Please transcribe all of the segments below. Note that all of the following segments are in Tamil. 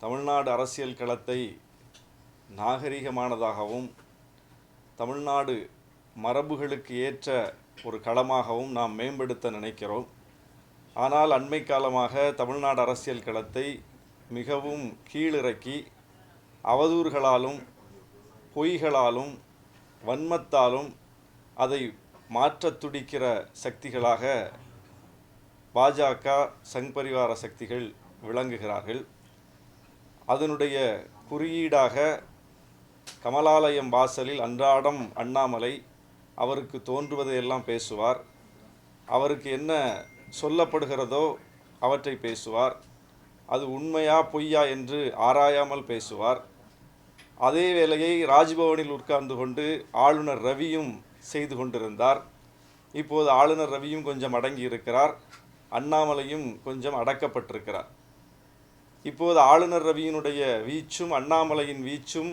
தமிழ்நாடு அரசியல் களத்தை நாகரிகமானதாகவும் தமிழ்நாடு மரபுகளுக்கு ஏற்ற ஒரு களமாகவும் நாம் மேம்படுத்த நினைக்கிறோம். ஆனால் அண்மை காலமாக தமிழ்நாடு அரசியல் களத்தை மிகவும் கீழிறக்கி அவதூறுகளாலும் பொய்களாலும் வன்மத்தாலும் அதை மாற்றத் துடிக்கிற சக்திகளாக பாஜக சங் பரிவார சக்திகள் விளங்குகிறார்கள். அதனுடைய குறியீடாக கமலாலயம் வாசலில் அன்றாடம் அண்ணாமலை அவருக்கு தோன்றுவதையெல்லாம் பேசுவார். அவருக்கு என்ன சொல்லப்படுகிறதோ அவற்றை பேசுவார். அது உண்மையா பொய்யா என்று ஆராயாமல் பேசுவார். அதே வேளையை ராஜ்பவனில் உட்கார்ந்து கொண்டு ஆளுநர் ரவியும் செய்து கொண்டிருந்தார். இப்போது ஆளுநர் ரவியும் கொஞ்சம் அடங்கி இருக்கிறார், அண்ணாமலையும் கொஞ்சம் அடக்கப்பட்டிருக்கிறார். இப்போது ஆளுநர் ரவியினுடைய வீச்சும் அண்ணாமலையின் வீச்சும்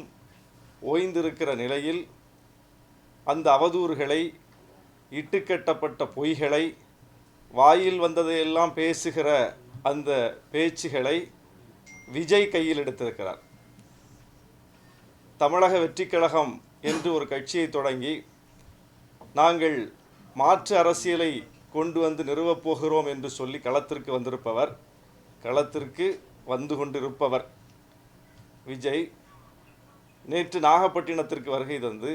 ஓய்ந்திருக்கிற நிலையில் அந்த அவதூறுகளை, இட்டுக்கட்டப்பட்ட பொய்களை, வாயில் வந்ததையெல்லாம் பேசுகிற அந்த பேச்சுகளை விஜய் கையில் எடுத்திருக்கிறார். தமிழக வெற்றிக் கழகம் என்று ஒரு கட்சியை தொடங்கி நாங்கள் மாற்று அரசியலை கொண்டு வந்து நிறுவப் போகிறோம் என்று சொல்லி களத்திற்கு வந்திருப்பவர், களத்திற்கு வந்து கொண்டிருப்பவர் விஜய் நேற்று நாகப்பட்டினத்திற்கு வருகை தந்து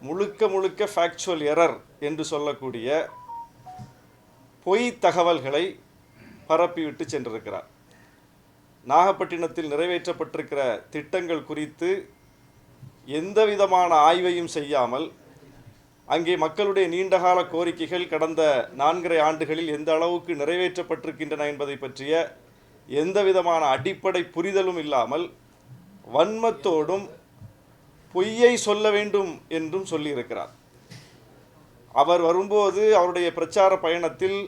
முழுக்க ஃபேக்சுவல் எரர் என்று சொல்லக்கூடிய பொய் தகவல்களை பரப்பிவிட்டு சென்றிருக்கிறார். நாகப்பட்டினத்தில் நிறைவேற்றப்பட்டிருக்கிற திட்டங்கள் குறித்து எந்த விதமான ஆய்வையும் செய்யாமல், அங்கே மக்களுடைய நீண்டகால கோரிக்கைகள் கடந்த 4.5 ஆண்டுகளில் எந்த அளவுக்கு நிறைவேற்றப்பட்டிருக்கின்றன என்பதை பற்றிய எந்த விதமான அடிப்படை புரிதலும் இல்லாமல் வன்மத்தோடும் பொய்யை சொல்ல வேண்டும் என்றும் சொல்லியிருக்கிறார். அவர் வரும்போது அவருடைய பிரச்சார பயணத்தில்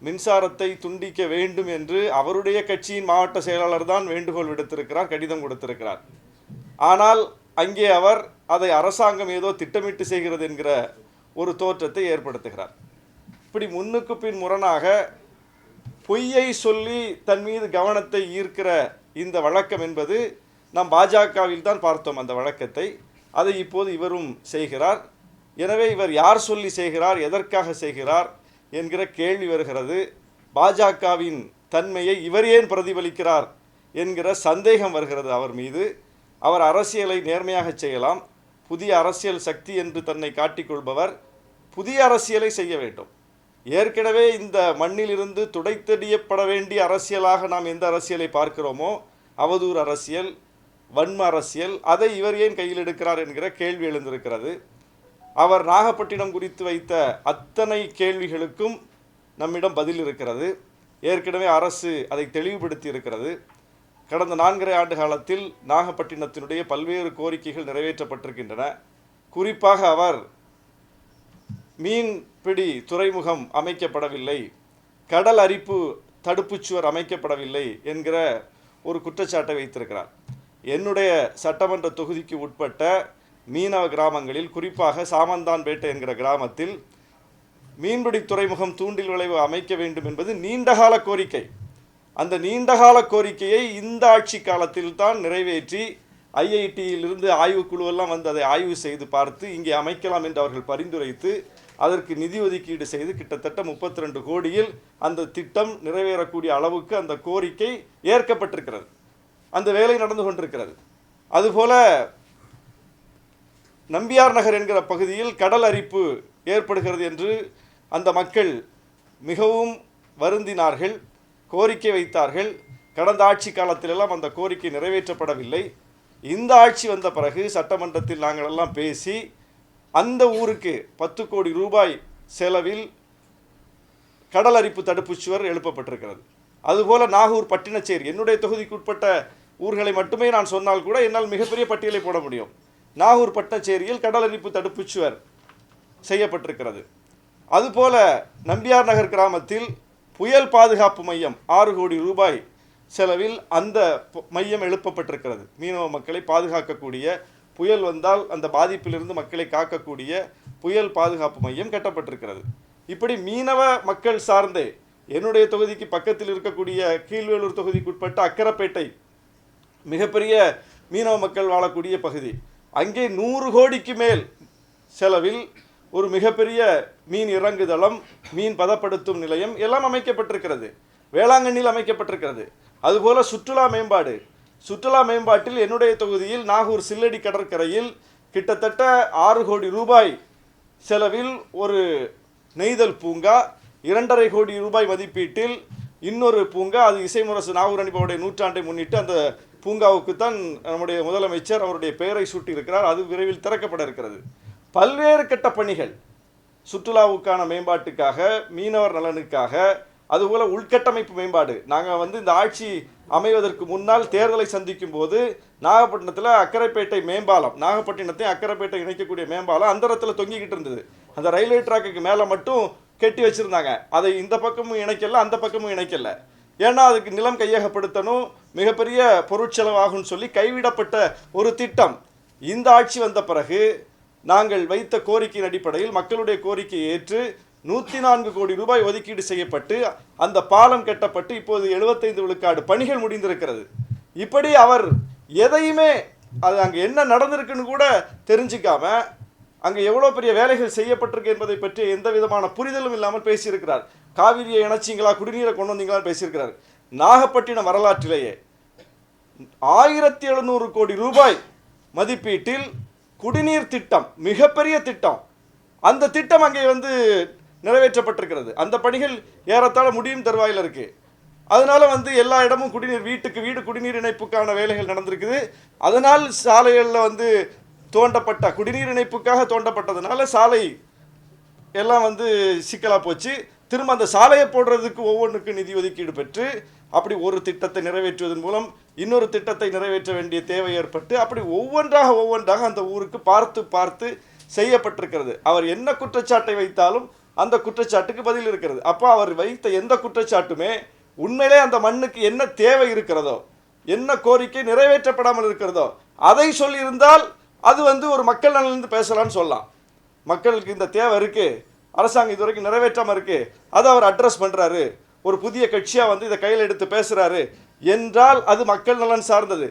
மின்சாரத்தை துண்டிக்க வேண்டும் என்று அவருடைய கட்சியின் மாவட்ட செயலாளர் தான் வேண்டுகோள் விடுத்திருக்கிறார், கடிதம் கொடுத்திருக்கிறார். ஆனால் அங்கே அவர் அதை அரசாங்கம் ஏதோ திட்டமிட்டு செய்கிறது என்கிற ஒரு தோற்றத்தை ஏற்படுத்துகிறார். இப்படி முன்னுக்கு பின் முரணாக பொய்யை சொல்லி தன் மீது கவனத்தை ஈர்க்கிற இந்த வழக்கம் என்பது நாம் பாஜகவில் தான் பார்த்தோம். அந்த வழக்கத்தை அதை இப்போது இவரும் செய்கிறார். எனவே இவர் யார் சொல்லி செய்கிறார், எதற்காக செய்கிறார் என்கிற கேள்வி வருகிறது. பாஜகவின் தன்மையை இவர் ஏன் பிரதிபலிக்கிறார் என்கிற சந்தேகம் வருகிறது அவர் மீது. அவர் அரசியலை நேர்மையாக செய்யலாம். புதிய அரசியல் சக்தி என்று தன்னை காட்டிக்கொள்பவர் புதிய அரசியலை செய்ய வேண்டும். ஏற்கனவே இந்த மண்ணிலிருந்து துடைத்தெறியப்பட வேண்டிய அரசியலாக நாம் எந்த அரசியலை பார்க்கிறோமோ, அவதூறு அரசியல், வன்ம அரசியல், அதை இவர் ஏன் கையில் எடுக்கிறார் என்கிற கேள்வி எழுந்திருக்கிறது. அவர் நாகப்பட்டினம் குறித்து வைத்த அத்தனை கேள்விகளுக்கும் நம்மிடம் பதில் இருக்கிறது. ஏற்கனவே அரசு அதை தெளிவுபடுத்தி இருக்கிறது. கடந்த 4.5 ஆண்டு காலத்தில் நாகப்பட்டினத்தினுடைய பல்வேறு கோரிக்கைகள் நிறைவேற்றப்பட்டிருக்கின்றன. குறிப்பாக அவர் மீன்பிடி துறைமுகம் அமைக்கப்படவில்லை, கடல் அரிப்பு தடுப்புச்சுவர் அமைக்கப்படவில்லை என்கிற ஒரு குற்றச்சாட்டை வைத்திருக்கிறார். என்னுடைய சட்டமன்ற தொகுதிக்கு உட்பட்ட மீனவ கிராமங்களில், குறிப்பாக சாமந்தான்பேட்டை என்கிற கிராமத்தில் மீன்பிடி துறைமுகம் தூண்டில் விளைவு அமைக்க வேண்டும் என்பது நீண்டகால கோரிக்கை. அந்த நீண்டகால கோரிக்கையை இந்த ஆட்சி காலத்தில் தான் நிறைவேற்றி ஐஐடியிலிருந்து ஆய்வுக்குழுவெல்லாம் வந்து அதை ஆய்வு செய்து பார்த்து இங்கே அமைக்கலாம் என்று அவர்கள் பரிந்துரைத்து அதற்கு நிதி ஒதுக்கீடு செய்து கிட்டத்தட்ட 32 கோடியில் அந்த திட்டம் நிறைவேறக்கூடிய அளவுக்கு அந்த கோரிக்கை ஏற்கப்பட்டிருக்கிறது. அந்த வேலை நடந்து கொண்டிருக்கிறது. அதுபோல நம்பியார் நகர் என்கிற பகுதியில் கடல் அரிப்பு ஏற்படுகிறது என்று அந்த மக்கள் மிகவும் வருந்தினார்கள், கோரிக்கை வைத்தார்கள். கடந்த ஆட்சி காலத்திலெல்லாம் அந்த கோரிக்கை நிறைவேற்றப்படவில்லை. இந்த ஆட்சி வந்த பிறகு சட்டமன்றத்தில் நாங்கள் எல்லாம் பேசி அந்த ஊருக்கு 10 கோடி ரூபாய் செலவில் கடல் அரிப்பு தடுப்புச்சுவர் எழுப்பப்பட்டிருக்கிறது. அதுபோல நாகூர் பட்டினச்சேரி, என்னுடைய தொகுதிக்கு உட்பட்ட ஊர்களை மட்டுமே நான் சொன்னால் கூட என்னால் மிகப்பெரிய பட்டியலை போட முடியும். நாகூர் பட்டினச்சேரியில் கடல் அரிப்பு தடுப்புச்சுவர் செய்யப்பட்டிருக்கிறது. அதுபோல நம்பியார் நகர் கிராமத்தில் புயல் பாதுகாப்பு மையம் 6 கோடி ரூபாய் செலவில் அந்த மையம் எழுப்பப்பட்டிருக்கிறது. மீனவ மக்களை பாதுகாக்கக்கூடிய, புயல் வந்தால் அந்த பாதிப்பிலிருந்து மக்களை காக்கக்கூடிய புயல் பாதுகாப்பு மையம் கட்டப்பட்டிருக்கிறது. இப்படி மீனவ மக்கள் சார்ந்தே என்னுடைய தொகுதிக்கு பக்கத்தில் இருக்கக்கூடிய கீழ்வேலூர் தொகுதிக்கு உட்பட்ட அக்கரப்பேட்டை மிகப்பெரிய மீனவ மக்கள் வாழக்கூடிய பகுதி. அங்கே 100 கோடிக்கு மேல் செலவில் ஒரு மிகப்பெரிய மீன் இறங்குதளம், மீன் பதப்படுத்தும் நிலையம் எல்லாம் அமைக்கப்பட்டிருக்கிறது. வேளாங்கண்ணியில் அமைக்கப்பட்டிருக்கிறது. அதுபோல சுற்றுலா மேம்பாட்டில் என்னுடைய தொகுதியில் நாகூர் சில்லடி கடற்கரையில் கிட்டத்தட்ட 6 கோடி ரூபாய் செலவில் ஒரு நெய்தல் பூங்கா, 2.5 கோடி ரூபாய் மதிப்பீட்டில் இன்னொரு பூங்கா, அது இசைமுரசு நாகூர் அணிபாவுடைய 100ஆண்டை முன்னிட்டு அந்த பூங்காவுக்கு தான் நம்முடைய முதலமைச்சர் அவருடைய பெயரை சூட்டியிருக்கிறார். அது விரைவில் திறக்கப்பட இருக்கிறது. பல்வேறு கட்ட பணிகள் சுற்றுலாவுக்கான மேம்பாட்டுக்காக, மீனவர் நலனுக்காக, அதுபோல உள்கட்டமைப்பு மேம்பாடு. நாங்கள் இந்த ஆட்சி அமைவதற்கு முன்னால் தேர்தலை சந்திக்கும் போது நாகப்பட்டினத்தில் அக்கரைப்பேட்டை மேம்பாலம், நாகப்பட்டினத்தை அக்கரைப்பேட்டை இணைக்கக்கூடிய மேம்பாலம் அந்த இடத்துல தொங்கிக்கிட்டு இருந்தது. அந்த ரயில்வே ட்ராக்குக்கு மேலே மட்டும் கெட்டி வச்சுருந்தாங்க. அதை இந்த பக்கமும் இணைக்கல, அந்த பக்கமும் இணைக்கல. ஏன்னா அதுக்கு நிலம் கையகப்படுத்தணும், மிகப்பெரிய பொருட்செலவாகும்னு சொல்லி கைவிடப்பட்ட ஒரு திட்டம். இந்த ஆட்சி வந்த பிறகு நாங்கள் வைத்த கோரிக்கையின் அடிப்படையில் மக்களுடைய கோரிக்கையை ஏற்று 104 கோடி ரூபாய் ஒதுக்கீடு செய்யப்பட்டு அந்த பாலம் கட்டப்பட்டு இப்போது 75 விழுக்காடு பணிகள் முடிந்திருக்கிறது. இப்படி அவர் எதையுமே அது அங்கே என்ன நடந்திருக்குன்னு கூட தெரிஞ்சிக்காம, அங்கே எவ்வளோ பெரிய வேலைகள் செய்யப்பட்டிருக்கு என்பதை பற்றி எந்த விதமான புரிதலும் இல்லாமல் பேசியிருக்கிறார். காவிரியை இணைச்சிங்களா, குடிநீரை கொண்டு வந்தீங்களான்னு பேசியிருக்கிறார். நாகப்பட்டினம் வரலாற்றிலேயே 1700 கோடி ரூபாய் மதிப்பீட்டில் குடிநீர் திட்டம், மிகப்பெரிய திட்டம், அந்த திட்டம் அங்கே நிறைவேற்றப்பட்டிருக்கிறது. அந்த பணிகள் ஏறத்தாழ முடியும் தருவாயில் இருக்கு. அதனால எல்லா இடமும் குடிநீர், வீட்டுக்கு வீடு குடிநீர் இணைப்புக்கான வேலைகள் நடந்திருக்குது. அதனால் சாலைகளில் தோண்டப்பட்ட குடிநீர் இணைப்புக்காக தோண்டப்பட்டதுனால சாலை எல்லாம் சிக்கலாக போச்சு. திரும்ப அந்த சாலையை போடுறதுக்கு ஒவ்வொன்றுக்கு நிதி ஒதுக்கீடு பெற்று அப்படி ஒரு திட்டத்தை நிறைவேற்றுவதன் மூலம் இன்னொரு திட்டத்தை நிறைவேற்ற வேண்டிய தேவை ஏற்பட்டு அப்படி ஒவ்வொன்றாக அந்த ஊருக்கு பார்த்து பார்த்து செய்யப்பட்டிருக்கிறது. அவர் என்ன குற்றச்சாட்டை வைத்தாலும் அந்த குற்றச்சாட்டுக்கு பதில் இருக்கிறது. அப்போ அவர் வைத்த எந்த குற்றச்சாட்டுமே உண்மையிலே அந்த மண்ணுக்கு என்ன தேவை இருக்கிறதோ, என்ன கோரிக்கை நிறைவேற்றப்படாமல் இருக்கிறதோ அதை சொல்லியிருந்தால் அது ஒரு மக்கள் நலனிலிருந்து பேசலான்னு சொல்லலாம். மக்களுக்கு இந்த தேவை இருக்குது, அரசாங்கம் இதுவரைக்கும் நிறைவேற்றாமல் இருக்குது, அதை அவர் அட்ரஸ் பண்ணுறாரு, ஒரு புதிய கட்சியாக இதை கையில் எடுத்து பேசுகிறாரு என்றால் அது மக்கள் நலன் சார்ந்தது.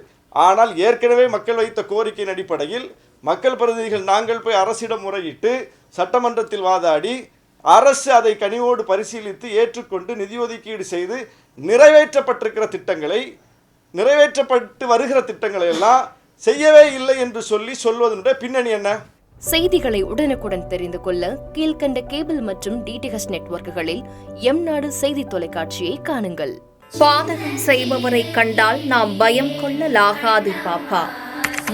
ஆனால் ஏற்கனவே மக்கள் வைத்த கோரிக்கையின் அடிப்படையில் மக்கள் பிரதிநிதிகள் நாங்கள் போய் அரசிடம் முறையிட்டு சட்டமன்றத்தில் வாதாடி அரசு அதை கனிவோடு பரிசீலித்து ஏற்றுக்கொண்டு நிதி ஒதுக்கீடு செய்து நிறைவேற்றப்பட்டு வருகிற திட்டங்களை எல்லாம் செய்யவே இல்லை என்று சொல்வதனுடைய பின்னணி என்ன? செய்திகளை உடனுக்குடன் தெரிந்து கொள்ள கீழ்கண்ட கேபிள் மற்றும் டிடிஹெச் நெட்வொர்க்குகளில் எம்நாடு செய்தி தொலைக்காட்சியை காணுங்கள். பாதகம் செய்பவரை கண்டால் நாம் பயம் கொள்ளலாகாது பாப்பா.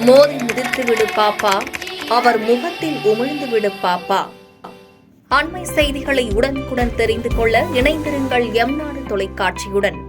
மோதி மிதித்து விடு பாப்பா, அவர் முகத்தில் உமிழ்ந்து விடு பாப்பா. அண்மை செய்திகளை உடனுக்குடன் தெரிந்து கொள்ள இணைந்திருங்கள் எம்நாடு தொலைக்காட்சியுடன்.